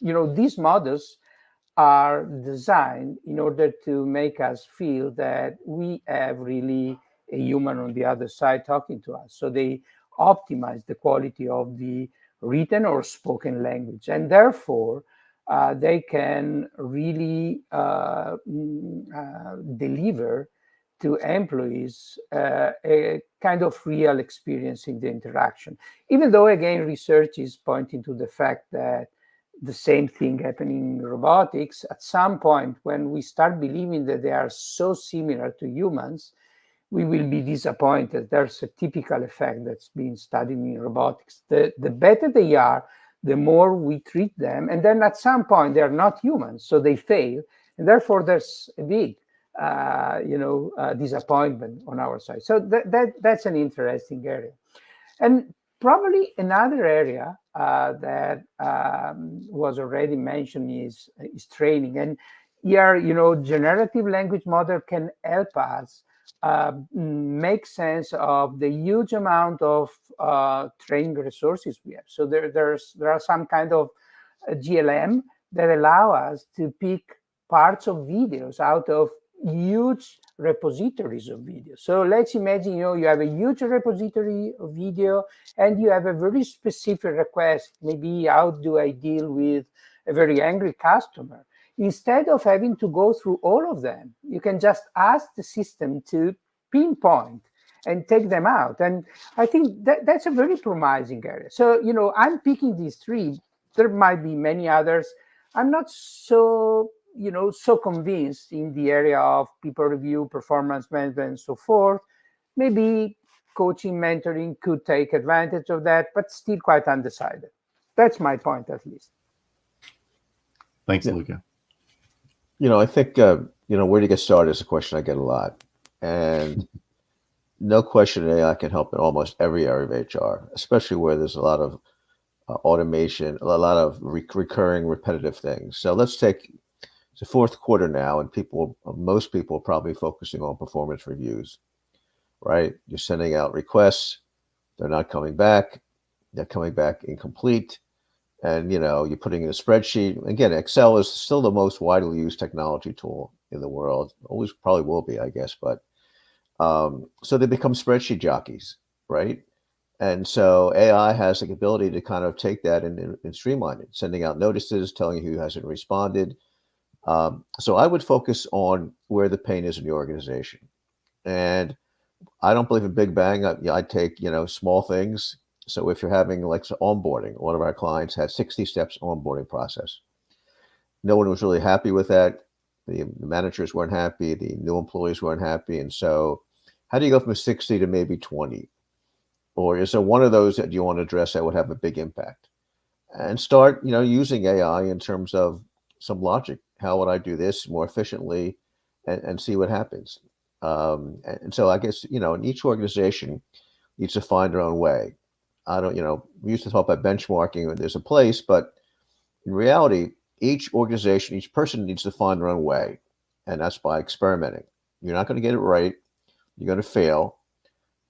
these models are designed in order to make us feel that we have really a human on the other side talking to us. So they optimize the quality of the written or spoken language, and therefore they can really deliver to employees a kind of real experience in the interaction. Even though, again, research is pointing to the fact that the same thing happening in robotics, at some point when we start believing that they are so similar to humans, we will be disappointed. There's a typical effect that's been studied in robotics. The better they are, the more we treat them. And then at some point, they're not humans, so they fail. And therefore, there's a big disappointment on our side. So that's an interesting area. And probably another area that was already mentioned is training. And here, generative language model can help us make sense of the huge amount of training resources we have. So there are some kind of GLM that allow us to pick parts of videos out of huge repositories of video. So let's imagine, you have a huge repository of video and you have a very specific request. Maybe how do I deal with a very angry customer? Instead of having to go through all of them, you can just ask the system to pinpoint and take them out. And I think that's a very promising area. So, I'm picking these 3. There might be many others. I'm not so convinced in the area of people review, performance management, and so forth. Maybe coaching, mentoring could take advantage of that, but still quite undecided. That's my point, at least. Thanks, Yeah. Luca. I think, where to get started is a question I get a lot. And no question, AI can help in almost every area of HR, especially where there's a lot of automation, a lot of recurring, repetitive things. So let's take the fourth quarter now, and most people are probably focusing on performance reviews, right? You're sending out requests, they're not coming back, they're coming back incomplete. And you're putting in a spreadsheet. Again, Excel is still the most widely used technology tool in the world. Always probably will be, I guess. But so they become spreadsheet jockeys, right? And so AI has the ability to kind of take that and streamline it, sending out notices, telling you who hasn't responded. So I would focus on where the pain is in the organization. And I don't believe in big bang. I take small things. So if you're having like onboarding, one of our clients had 60 steps onboarding process. No one was really happy with that. The managers weren't happy. The new employees weren't happy. And so how do you go from 60 to maybe 20? Or is there one of those that you want to address that would have a big impact? And start, using AI in terms of some logic. How would I do this more efficiently and see what happens? And so I guess, in each organization needs to find their own way. We used to talk about benchmarking when there's a place, but in reality, each organization, each person needs to find their own way. And that's by experimenting. You're not going to get it right. You're going to fail.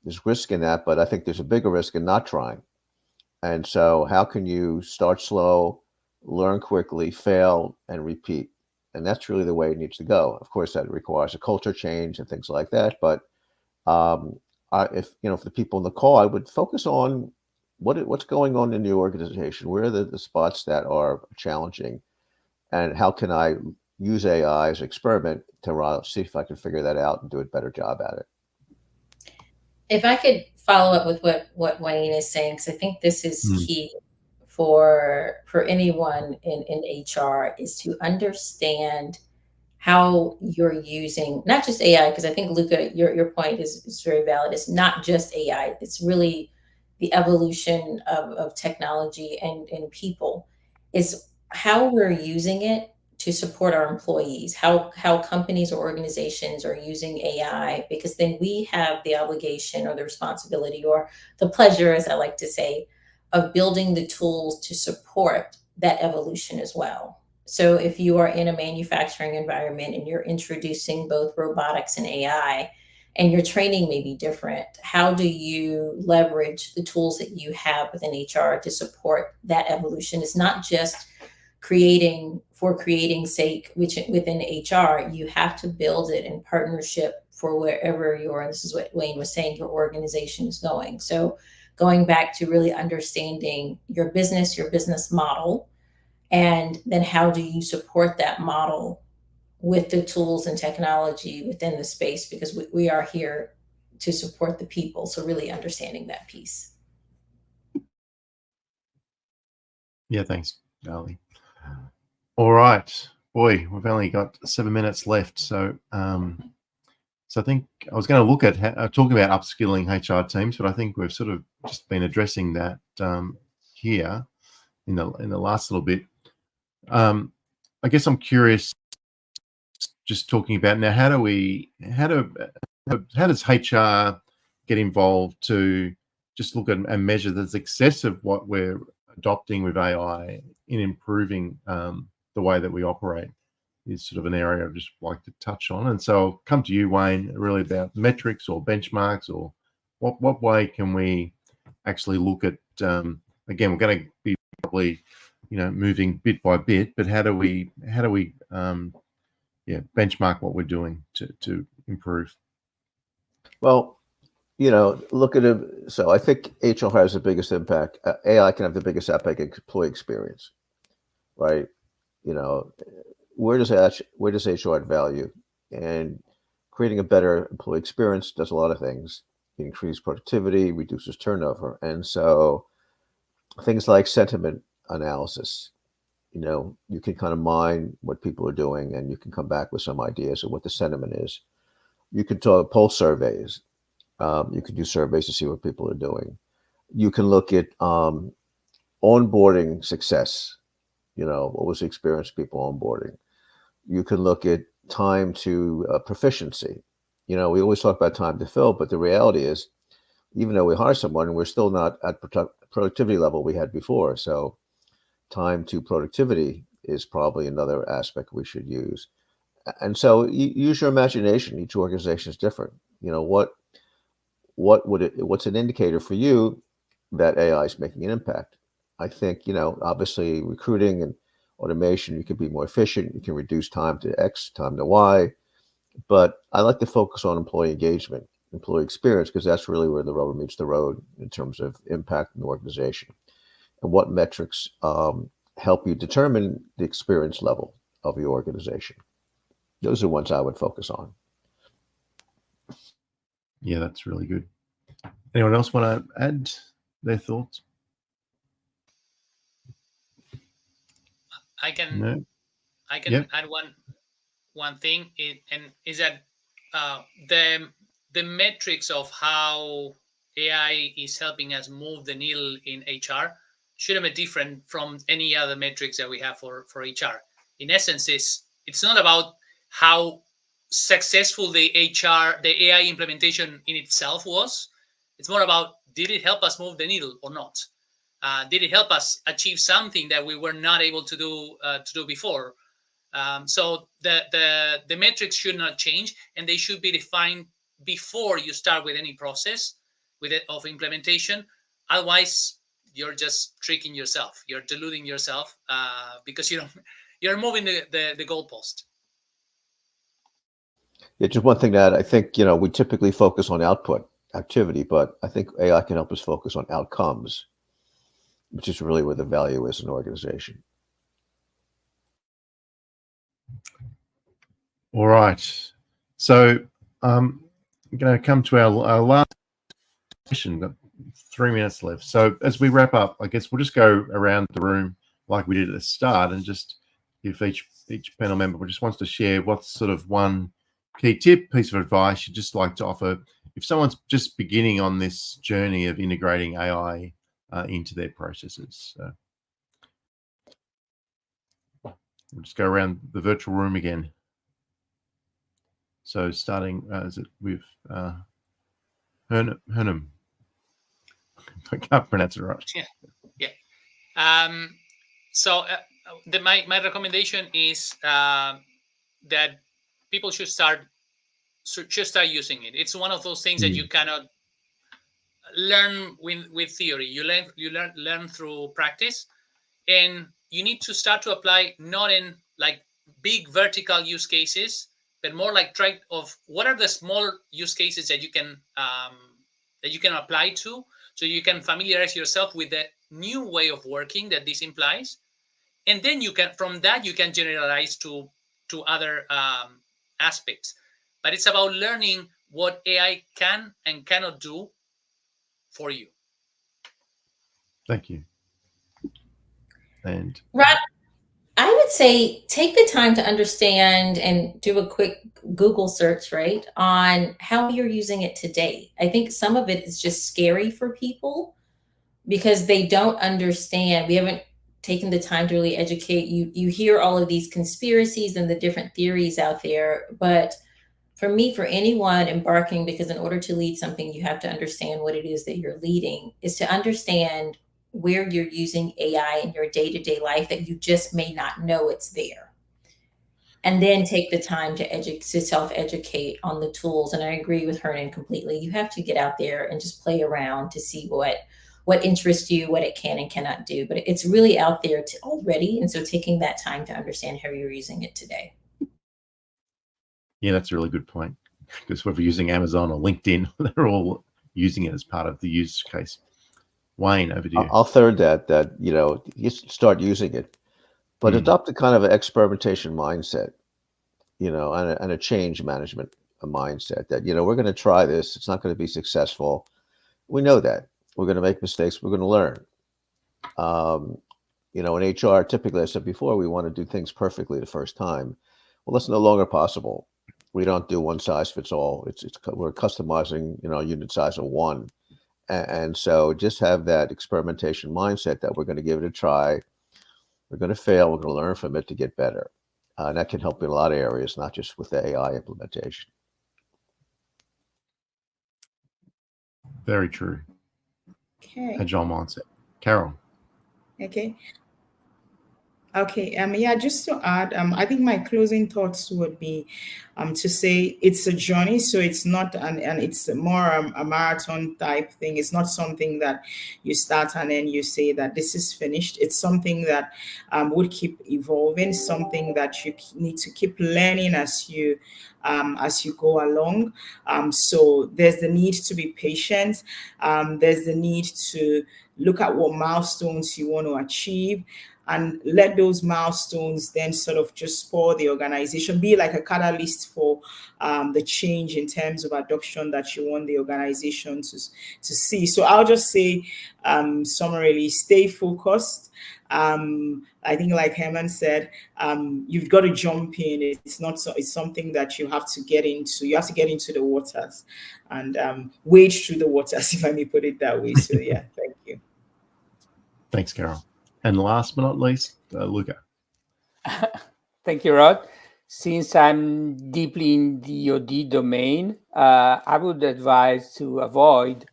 There's risk in that, but I think there's a bigger risk in not trying. And so how can you start slow, learn quickly, fail, and repeat? And that's really the way it needs to go. Of course, that requires a culture change and things like that. But if for the people in the call, I would focus on what's going on in the organization. Where are the spots that are challenging, and how can I use AI as an experiment to see if I can figure that out and do a better job at it. If I could follow up with what Wayne is saying, because I think this is key for anyone in HR, is to understand how you're using not just AI, because I think, Luca, your point is very valid. It's not just AI. It's really the evolution of technology and people. Is how we're using it to support our employees, how companies or organizations are using AI, because then we have the obligation or the responsibility or the pleasure, as I like to say, of building the tools to support that evolution as well. So if you are in a manufacturing environment and you're introducing both robotics and AI, and your training may be different, how do you leverage the tools that you have within HR to support that evolution? It's not just creating for creating's sake, which within HR, you have to build it in partnership for wherever and this is what Wayne was saying, your organization is going. So going back to really understanding your business model, and then how do you support that model with the tools and technology within the space, because we are here to support the people. So really understanding that piece. Yeah, thanks, Ali. All right, boy, we've only got 7 minutes left. So I think I was going to look at talking about upskilling HR teams, but I think we've sort of just been addressing that here in the last little bit. I guess I'm curious, just talking about now, how does HR get involved to just look at and measure the success of what we're adopting with AI in improving the way that we operate? Is sort of an area I'd just like to touch on. And so I'll come to you, Wayne, really about metrics or benchmarks, or what way can we actually look at, again, we're going to be probably, moving bit by bit, but how do we benchmark what we're doing to improve? Well, look at it. So I think HR has the biggest impact. AI can have the biggest impact in employee experience, right? Where does HR add value? And creating a better employee experience does a lot of things. Increase productivity, reduces turnover. And so things like sentiment analysis, you can kind of mine what people are doing, and you can come back with some ideas of what the sentiment is. You can talk pulse surveys. You can do surveys to see what people are doing. You can look at onboarding success. What was the experience of people onboarding? You can look at time to proficiency. We always talk about time to fill, but the reality is, even though we hire someone, we're still not at productivity level we had before. So time to productivity is probably another aspect we should use. And so use your imagination. Each organization is different. What's an indicator for you that AI is making an impact? I think, obviously recruiting and automation, you can be more efficient. You can reduce time to X, time to Y. But I like to focus on employee engagement, employee experience, because that's really where the rubber meets the road in terms of impact in the organization. And what metrics help you determine the experience level of your organization. Those are ones I would focus on. Yeah, that's really good. Anyone else want to add their thoughts? I can No? add one thing, and is that the metrics of how AI is helping us move the needle in HR shouldn't be different from any other metrics that we have for HR. In essence, it's not about how successful the AI implementation in itself was. It's more about, did it help us move the needle or not? Did it help us achieve something that we were not able to do before? So the metrics should not change, and they should be defined before you start with any process of implementation. Otherwise, you're just tricking yourself. You're deluding yourself because you're moving the goalpost. Yeah, just one thing to add. I think, we typically focus on output activity, but I think AI can help us focus on outcomes, which is really where the value is in an organization. All right. So I'm going to come to our last question. Got 3 minutes left. So as we wrap up, I guess we'll just go around the room like we did at the start, and just if each panel member just wants to share what's sort of one key tip, piece of advice you'd just like to offer if someone's just beginning on this journey of integrating AI into their processes. So we'll just go around the virtual room again. So starting with Hernum. I can't pronounce it right. Yeah. So my recommendation is that people should start using it. It's one of those things that you cannot learn with theory. You learn through practice, and you need to start to apply not in like big vertical use cases, but more like try of what are the small use cases that you can apply to, so you can familiarize yourself with the new way of working that this implies, and then from that you can generalize to other aspects. But it's about learning what AI can and cannot do for you. Thank you. And Rod, I would say take the time to understand and do a quick Google search, right, on how you're using it today. I think some of it is just scary for people because they don't understand. We haven't taken the time to really educate you. You hear all of these conspiracies and the different theories out there, but for me, for anyone embarking, because in order to lead something, you have to understand what it is that you're leading, is to understand where you're using AI in your day-to-day life that you just may not know it's there. And then take the time to self-educate on the tools. And I agree with Hernan completely. You have to get out there and just play around to see what interests you, what it can and cannot do. But it's really out there already. And so taking that time to understand how you're using it today. Yeah, that's a really good point, because whether you're using Amazon or LinkedIn, they're all using it as part of the use case. Wayne, over to you. I'll third that you start using it, but adopt a kind of an experimentation mindset, and a change management mindset that, we're going to try this. It's not going to be successful. We know that. We're going to make mistakes. We're going to learn. In HR, typically, I said before, we want to do things perfectly the first time. Well, that's no longer possible. We don't do one size fits all. We're customizing, unit size of one. And so just have that experimentation mindset that we're going to give it a try. We're going to fail. We're going to learn from it to get better. And that can help in a lot of areas, not just with the AI implementation. Very true. Okay. Agile mindset. Carol. Okay. Okay. Yeah, just to add, I think my closing thoughts would be to say it's a journey. So it's not and it's more a marathon type thing. It's not something that you start and then you say that this is finished. It's something that would keep evolving, something that you need to keep learning as you go along. So there's the need to be patient. There's the need to look at what milestones you want to achieve, and let those milestones then sort of just spur the organization, be like a catalyst for the change in terms of adoption that you want the organization to see. So I'll just say, summarily, stay focused. I think, like Herman said, you've got to jump in. It's something that you have to get into. You have to get into the waters and wade through the waters, if I may put it that way. So yeah, thank you. Thanks, Carol. And last but not least, Luca. Thank you, Rod. Since I'm deeply in the OD domain, I would advise to avoid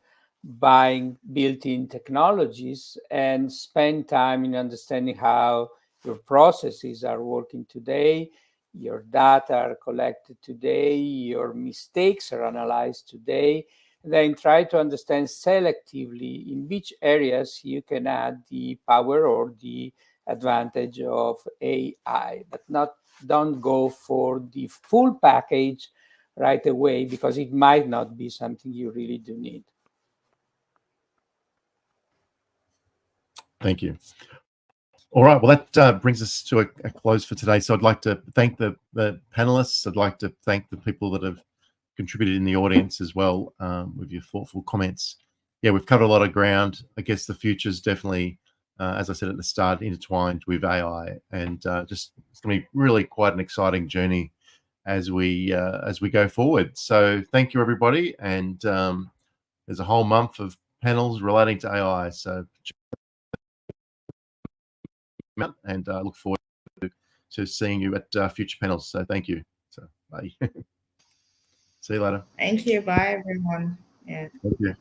buying built-in technologies and spend time in understanding how your processes are working today, your data are collected today, your mistakes are analyzed today. Then try to understand selectively in which areas you can add the power or the advantage of AI, but don't go for the full package right away, because it might not be something you really do need. Thank you. All right. Well, that brings us to a close for today. So I'd like to thank the panelists. I'd like to thank the people that have contributed in the audience as well, with your thoughtful comments. Yeah, we've covered a lot of ground. I guess the future is definitely, as I said at the start, intertwined with AI, and just it's going to be really quite an exciting journey as we go forward. So thank you, everybody, and there's a whole month of panels relating to AI. So and look forward to seeing you at future panels. So thank you. So bye. See you later. Thank you. Bye, everyone. Yeah. Thank you.